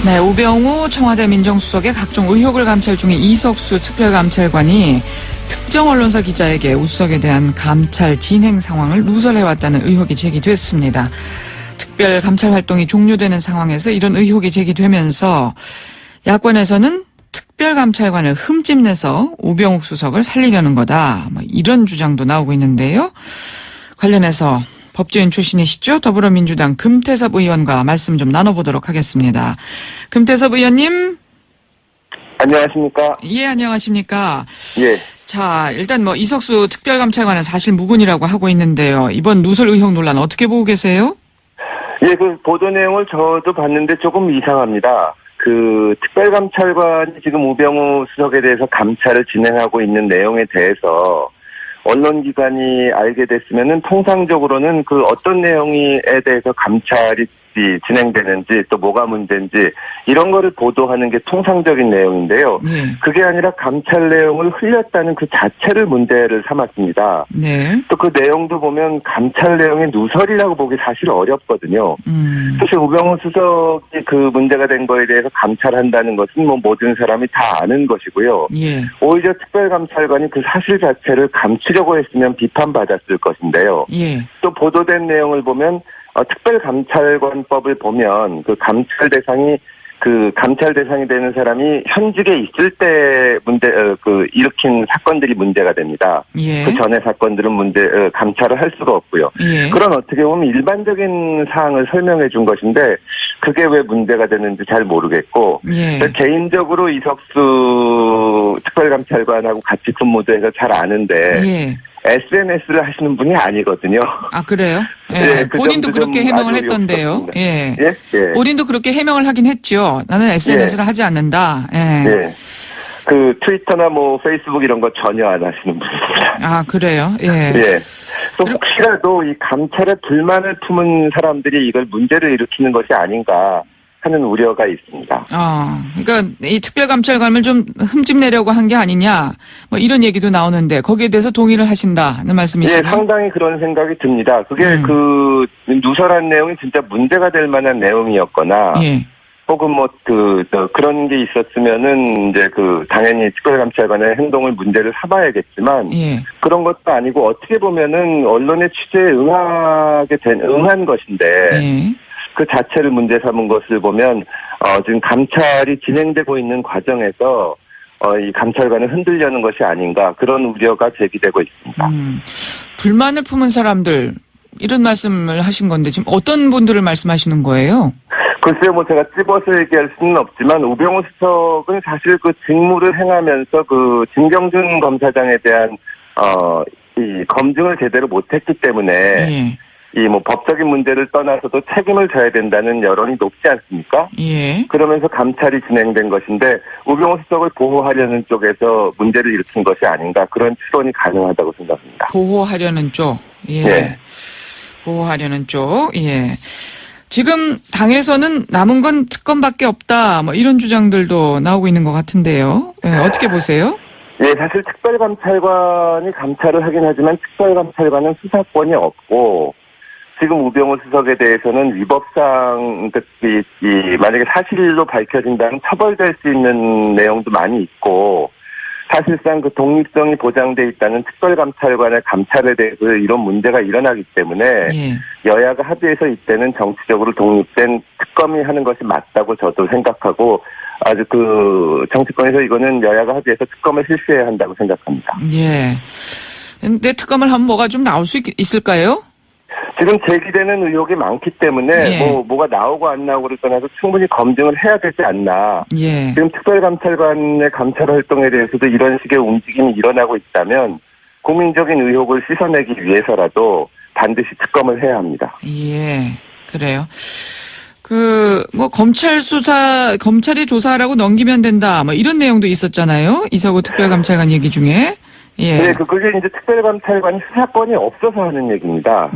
네, 우병우 청와대 민정수석의 각종 의혹을 감찰 중인 이석수 특별감찰관이 특정 언론사 기자에게 우수석에 대한 감찰 진행 상황을 누설해왔다는 의혹이 제기됐습니다. 특별감찰 활동이 종료되는 상황에서 이런 의혹이 제기되면서 야권에서는 특별감찰관을 흠집내서 우병우 수석을 살리려는 거다, 이런 주장도 나오고 있는데요. 관련해서 법조인 출신이시죠? 더불어민주당 금태섭 의원과 말씀 좀 나눠보도록 하겠습니다. 금태섭 의원님. 안녕하십니까? 예, 안녕하십니까? 예. 자, 일단 이석수 특별감찰관은 사실 무근이라고 하고 있는데요. 이번 누설 의혹 논란 어떻게 보고 계세요? 예, 그 보도 내용을 저도 봤는데 조금 이상합니다. 그 특별감찰관이 지금 우병우 수석에 대해서 감찰을 진행하고 있는 내용에 대해서 언론기관이 알게 됐으면은 통상적으로는 그 어떤 내용에 대해서 감찰이 진행되는지 또 뭐가 문제인지 이런 거를 보도하는 게 통상적인 내용인데요. 그게 아니라 감찰 내용을 흘렸다는 그 자체를 문제를 삼았습니다. 네. 또 그 내용도 보면 감찰 내용의 누설이라고 보기 사실 어렵거든요. 사실 우병우 수석이 그 문제가 된 거에 대해서 감찰한다는 것은 모든 사람이 다 아는 것이고요. 예. 오히려 특별감찰관이 그 사실 자체를 감추려고 했으면 비판받았을 것인데요. 예. 또 보도된 내용을 보면 특별감찰관법을 보면 그 감찰 대상이 되는 사람이 현직에 있을 때 일으킨 사건들이 문제가 됩니다. 예. 그 전에 사건들은 감찰을 할 수가 없고요. 예. 그런 어떻게 보면 일반적인 사항을 설명해 준 것인데 그게 왜 문제가 되는지 잘 모르겠고 예. 개인적으로 이석수 특별감찰관하고 같이 근무도 해서 잘 아는데 예. SNS를 하시는 분이 아니거든요. 아, 그래요? 예. 네, 그 본인도 그렇게 해명을 했던데요. 예. 예? 예. 본인도 그렇게 해명을 하긴 했죠. 나는 SNS를 하지 않는다. 예. 예. 그 트위터나 페이스북 이런 거 전혀 안 하시는 분입니다. 아, 그래요? 예. 예. 또 혹시라도 이 감찰에 불만을 품은 사람들이 이걸 문제를 일으키는 것이 아닌가 하는 우려가 있습니다. 그러니까 이 특별감찰관을 좀 흠집내려고 한 게 아니냐, 이런 얘기도 나오는데 거기에 대해서 동의를 하신다는 말씀이시죠? 예, 상당히 그런 생각이 듭니다. 그게 그 누설한 내용이 진짜 문제가 될 만한 내용이었거나, 예. 혹은 그런 게 있었으면은 이제 당연히 특별감찰관의 행동을 문제를 삼아야겠지만, 예. 그런 것도 아니고 어떻게 보면은 언론의 취재에 응한 것인데, 예. 그 자체를 문제 삼은 것을 보면 지금 감찰이 진행되고 있는 과정에서 이 감찰관을 흔들려는 것이 아닌가 그런 우려가 제기되고 있습니다. 불만을 품은 사람들 이런 말씀을 하신 건데 지금 어떤 분들을 말씀하시는 거예요? 글쎄요, 제가 찝어서 얘기할 수는 없지만 우병우 수석은 사실 그 직무를 행하면서 그 진경준 검사장에 대한 이 검증을 제대로 못했기 때문에. 예. 법적인 문제를 떠나서도 책임을 져야 된다는 여론이 높지 않습니까? 예. 그러면서 감찰이 진행된 것인데 우병우 수석을 보호하려는 쪽에서 문제를 일으킨 것이 아닌가 그런 추론이 가능하다고 생각합니다. 보호하려는 쪽. 예. 네. 보호하려는 쪽. 예. 지금 당에서는 남은 건 특검밖에 없다. 이런 주장들도 나오고 있는 것 같은데요. 예, 어떻게 보세요? 예, 사실 특별감찰관이 감찰을 하긴 하지만 특별감찰관은 수사권이 없고 지금 우병우 수석에 대해서는 위법상 만약에 사실로 밝혀진다면 처벌될 수 있는 내용도 많이 있고 사실상 그 독립성이 보장돼 있다는 특별감찰관의 감찰에 대해서 이런 문제가 일어나기 때문에 예. 여야가 합의해서 이때는 정치적으로 독립된 특검이 하는 것이 맞다고 저도 생각하고 아주 정치권에서 이거는 여야가 합의해서 특검을 실시해야 한다고 생각합니다. 예. 근데 특검을 하면 뭐가 좀 나올 수 있을까요? 지금 제기되는 의혹이 많기 때문에 예. 뭐가 나오고 안 나오고를 떠나서 충분히 검증을 해야 되지 않나. 예. 지금 특별감찰관의 감찰 활동에 대해서도 이런 식의 움직임이 일어나고 있다면 국민적인 의혹을 씻어내기 위해서라도 반드시 특검을 해야 합니다. 예. 그래요. 검찰이 조사하라고 넘기면 된다. 이런 내용도 있었잖아요. 이석우 특별감찰관 얘기 중에. 예. 네, 그게 이제 특별감찰관이 수사권이 없어서 하는 얘기입니다.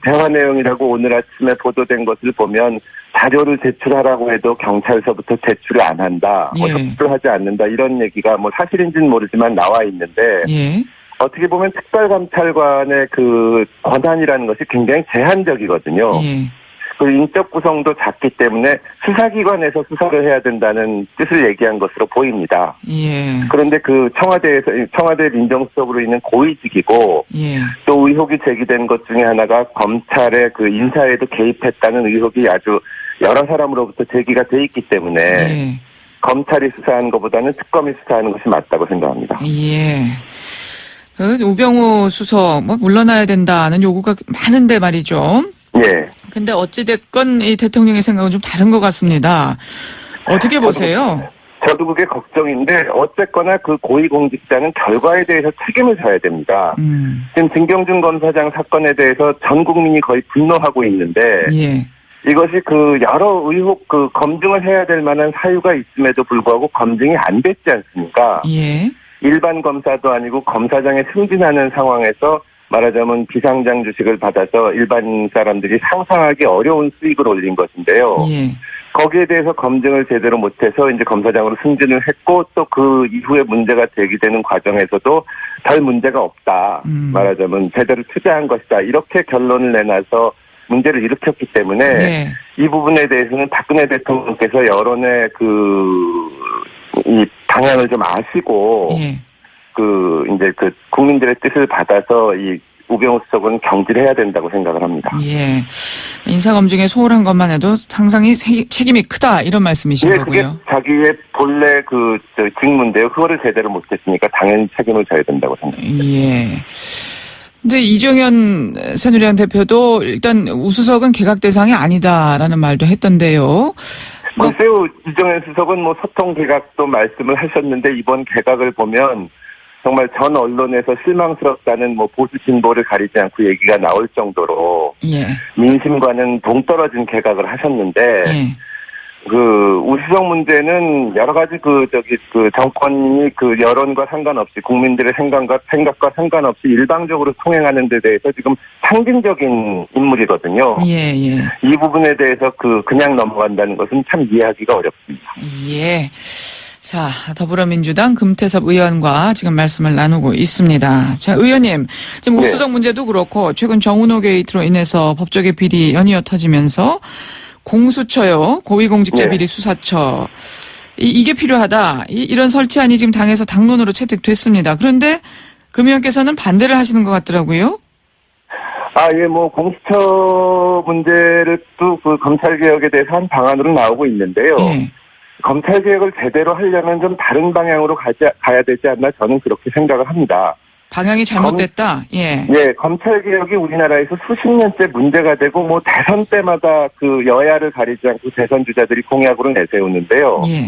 대화 내용이라고 오늘 아침에 보도된 것을 보면 자료를 제출하라고 해도 경찰서부터 제출을 안 한다. 예. 협조하지 않는다. 이런 얘기가 사실인지는 모르지만 나와 있는데. 예. 어떻게 보면 특별감찰관의 그 권한이라는 것이 굉장히 제한적이거든요. 예. 그 인적 구성도 작기 때문에 수사기관에서 수사를 해야 된다는 뜻을 얘기한 것으로 보입니다. 예. 그런데 그 청와대 민정수석으로 있는 고위직이고 예. 또 의혹이 제기된 것 중에 하나가 검찰의 그 인사에도 개입했다는 의혹이 아주 여러 사람으로부터 제기가 돼 있기 때문에 예. 검찰이 수사하는 것보다는 특검이 수사하는 것이 맞다고 생각합니다. 예. 그 우병우 수석 뭐 물러나야 된다는 요구가 많은데 말이죠. 예. 근데 어찌됐건 이 대통령의 생각은 좀 다른 것 같습니다. 어떻게 보세요? 저도 그게 걱정인데 어쨌거나 그 고위공직자는 결과에 대해서 책임을 져야 됩니다. 지금 진경준 검사장 사건에 대해서 전 국민이 거의 분노하고 있는데 예. 이것이 그 여러 의혹 그 검증을 해야 될 만한 사유가 있음에도 불구하고 검증이 안 됐지 않습니까? 예. 일반 검사도 아니고 검사장에 승진하는 상황에서 말하자면 비상장 주식을 받아서 일반 사람들이 상상하기 어려운 수익을 올린 것인데요. 예. 거기에 대해서 검증을 제대로 못해서 이제 검사장으로 승진을 했고 또 그 이후에 문제가 제기되는 과정에서도 별 문제가 없다. 말하자면 제대로 투자한 것이다. 이렇게 결론을 내놔서 문제를 일으켰기 때문에 네. 이 부분에 대해서는 박근혜 대통령께서 여론의 이 방향을 좀 아시고 예. 이제 국민들의 뜻을 받아서 이 우병우 수석은 경질해야 된다고 생각을 합니다. 예. 인사검증에 소홀한 것만 해도 상당히 책임이 크다 이런 말씀이신 예, 그게 거고요. 자기의 본래 직무인데요. 그거를 제대로 못했으니까 당연히 책임을 져야 된다고 생각합니다. 예. 근데 이정현 새누리당 대표도 일단 우수석은 개각 대상이 아니다라는 말도 했던데요. 글쎄요, 이정현 수석은 뭐 소통 개각도 말씀을 하셨는데 이번 개각을 보면 정말 전 언론에서 실망스럽다는 뭐 보수 진보를 가리지 않고 얘기가 나올 정도로 예. 민심과는 동떨어진 개각을 하셨는데 예. 우수석 문제는 여러 가지 정권이 여론과 상관없이 국민들의 생각과 상관없이 일방적으로 통행하는 데 대해서 지금 상징적인 인물이거든요. 예, 예. 이 부분에 대해서 그냥 넘어간다는 것은 참 이해하기가 어렵습니다. 예. 자, 더불어민주당 금태섭 의원과 지금 말씀을 나누고 있습니다. 자, 의원님, 지금 네. 우수석 문제도 그렇고 최근 정운호 게이트로 인해서 법조계 비리 연이어 터지면서 공수처요, 고위공직자 네. 비리 수사처 이게 필요하다. 이런 설치안이 지금 당에서 당론으로 채택됐습니다. 그런데 금 의원께서는 반대를 하시는 것 같더라고요. 예, 공수처 문제를 또 검찰개혁에 대해서 한 방안으로 나오고 있는데요. 예. 검찰개혁을 제대로 하려면 좀 다른 방향으로 가야 되지 않나 저는 그렇게 생각을 합니다. 방향이 잘못됐다. 예. 예, 검찰개혁이 우리나라에서 수십 년째 문제가 되고 대선 때마다 여야를 가리지 않고 대선 주자들이 공약으로 내세우는데요. 예.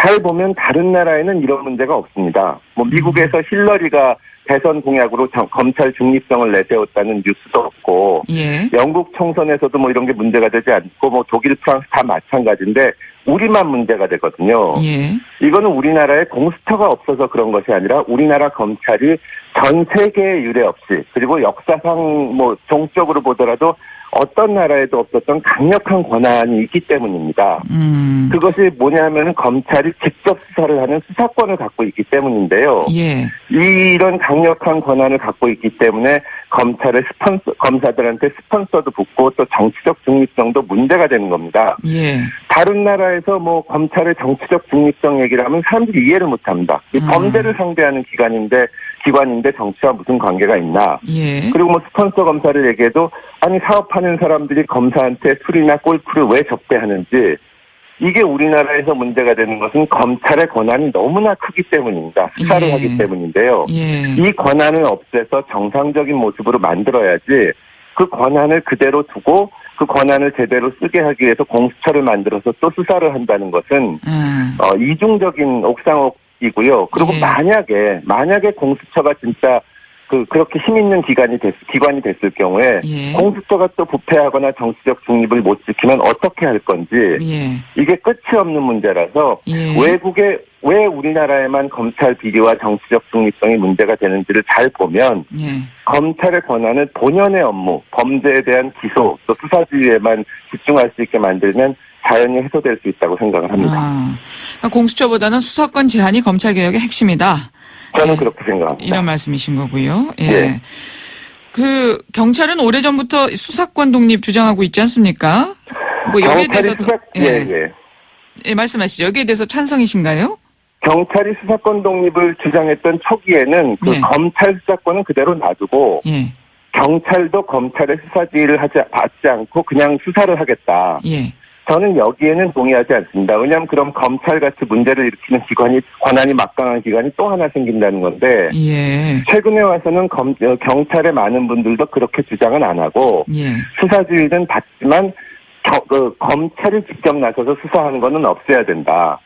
잘 보면 다른 나라에는 이런 문제가 없습니다. 미국에서 힐러리가 대선 공약으로 검찰 중립성을 내세웠다는 뉴스도 없고, 예. 영국 총선에서도 이런 게 문제가 되지 않고, 독일, 프랑스 다 마찬가지인데, 우리만 문제가 되거든요. 예. 이거는 우리나라에 공수처가 없어서 그런 것이 아니라 우리나라 검찰이 전 세계에 유례 없이, 그리고 역사상 종적으로 보더라도 어떤 나라에도 없었던 강력한 권한이 있기 때문입니다. 그것이 뭐냐면 검찰이 직접 수사를 하는 수사권을 갖고 있기 때문인데요. 예. 이런 강력한 권한을 갖고 있기 때문에 검사들한테 스폰서도 붙고 또 정치적 중립성도 문제가 되는 겁니다. 예. 다른 나라에서 검찰의 정치적 중립성 얘기를 하면 사람들이 이해를 못합니다. 범죄를 상대하는 기관인데 정치와 무슨 관계가 있나. 예. 그리고 스폰서 검사를 얘기해도 아니 사업하는 사람들이 검사한테 술이나 골프를 왜 접대하는지 이게 우리나라에서 문제가 되는 것은 검찰의 권한이 너무나 크기 때문입니다. 수사를 예. 하기 때문인데요. 예. 이 권한을 없애서 정상적인 모습으로 만들어야지 그 권한을 그대로 두고 그 권한을 제대로 쓰게 하기 위해서 공수처를 만들어서 또 수사를 한다는 것은 이중적인 옥상옥이고요. 그리고 예. 만약에 공수처가 진짜 그렇게 힘 있는 기관이 됐을 경우에 예. 공수처가 또 부패하거나 정치적 중립을 못 지키면 어떻게 할 건지 예. 이게 끝이 없는 문제라서 예. 왜 우리나라에만 검찰 비리와 정치적 중립성이 문제가 되는지를 잘 보면 예. 검찰의 권한은 본연의 업무, 범죄에 대한 기소, 또 수사지휘에만 집중할 수 있게 만들면 자연히 해소될 수 있다고 생각을 합니다. 그러니까 공수처보다는 수사권 제한이 검찰개혁의 핵심이다. 저는 예. 그렇게 생각합니다. 이런 말씀이신 거고요. 예. 예. 그 경찰은 오래전부터 수사권 독립 주장하고 있지 않습니까? 뭐 여기에 대해서 예, 말씀하시죠. 여기에 대해서 찬성이신가요? 경찰이 수사권 독립을 주장했던 초기에는 그 예. 검찰 수사권은 그대로 놔두고 예. 경찰도 검찰의 수사 지휘를 받지 않고 그냥 수사를 하겠다. 예. 저는 여기에는 동의하지 않습니다. 왜냐하면 그럼 검찰같이 문제를 일으키는 기관이 권한이 막강한 기관이 또 하나 생긴다는 건데 예. 최근에 와서는 경찰의 많은 분들도 그렇게 주장은 안 하고 예. 수사 지휘는 받지만 검찰이 직접 나서서 수사하는 거는 없애야 된다.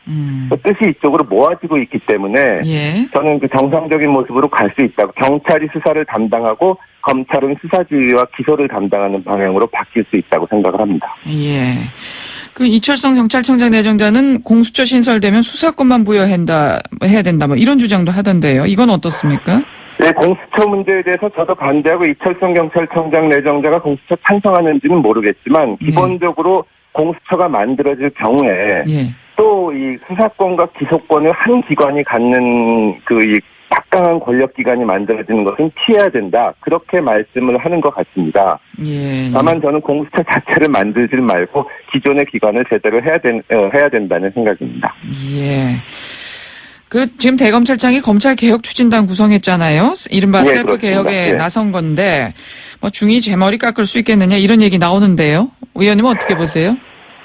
그 뜻이 이쪽으로 모아지고 있기 때문에 예. 저는 그 정상적인 모습으로 갈 수 있다고 경찰이 수사를 담당하고 검찰은 수사 지휘와 기소를 담당하는 방향으로 바뀔 수 있다고 생각을 합니다. 예. 그 이철성 경찰청장 내정자는 공수처 신설되면 수사권만 해야 된다 뭐 이런 주장도 하던데요. 이건 어떻습니까? 네, 공수처 문제에 대해서 저도 반대하고 이철성 경찰청장 내정자가 공수처 찬성하는지는 모르겠지만 기본적으로 공수처가 만들어질 경우에 예. 또 이 수사권과 기소권을 한 기관이 갖는 이 막강한 권력기관이 만들어지는 것은 피해야 된다. 그렇게 말씀을 하는 것 같습니다. 예. 다만 저는 공수처 자체를 만들지 말고 기존의 기관을 제대로 해야 된다는 생각입니다. 예. 지금 대검찰청이 검찰개혁 추진단 구성했잖아요. 이른바 예, 셀프 그렇습니다. 개혁에 예. 나선 건데, 뭐 중이 제 머리 깎을 수 있겠느냐 이런 얘기 나오는데요. 의원님은 어떻게 보세요?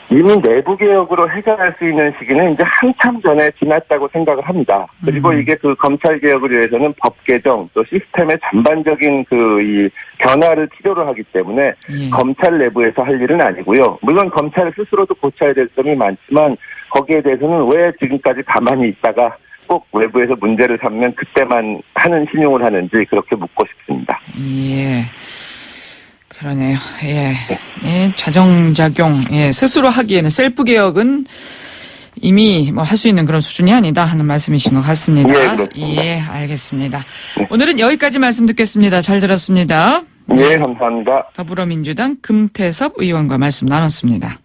이미 내부 개혁으로 해결할 수 있는 시기는 이제 한참 전에 지났다고 생각을 합니다. 그리고 이게 그 검찰 개혁을 위해서는 법 개정 또 시스템의 전반적인 이 변화를 필요로 하기 때문에 예. 검찰 내부에서 할 일은 아니고요. 물론 검찰 스스로도 고쳐야 될 점이 많지만 거기에 대해서는 왜 지금까지 가만히 있다가 꼭 외부에서 문제를 삼면 그때만 하는 신용을 하는지 그렇게 묻고 싶습니다. 예. 그러네요. 예. 예, 자정작용. 예, 스스로 하기에는 셀프 개혁은 이미 뭐 할 수 있는 그런 수준이 아니다 하는 말씀이신 것 같습니다. 예, 그렇습니다. 예, 알겠습니다. 오늘은 여기까지 말씀 듣겠습니다. 잘 들었습니다. 예, 감사합니다. 더불어민주당 금태섭 의원과 말씀 나눴습니다.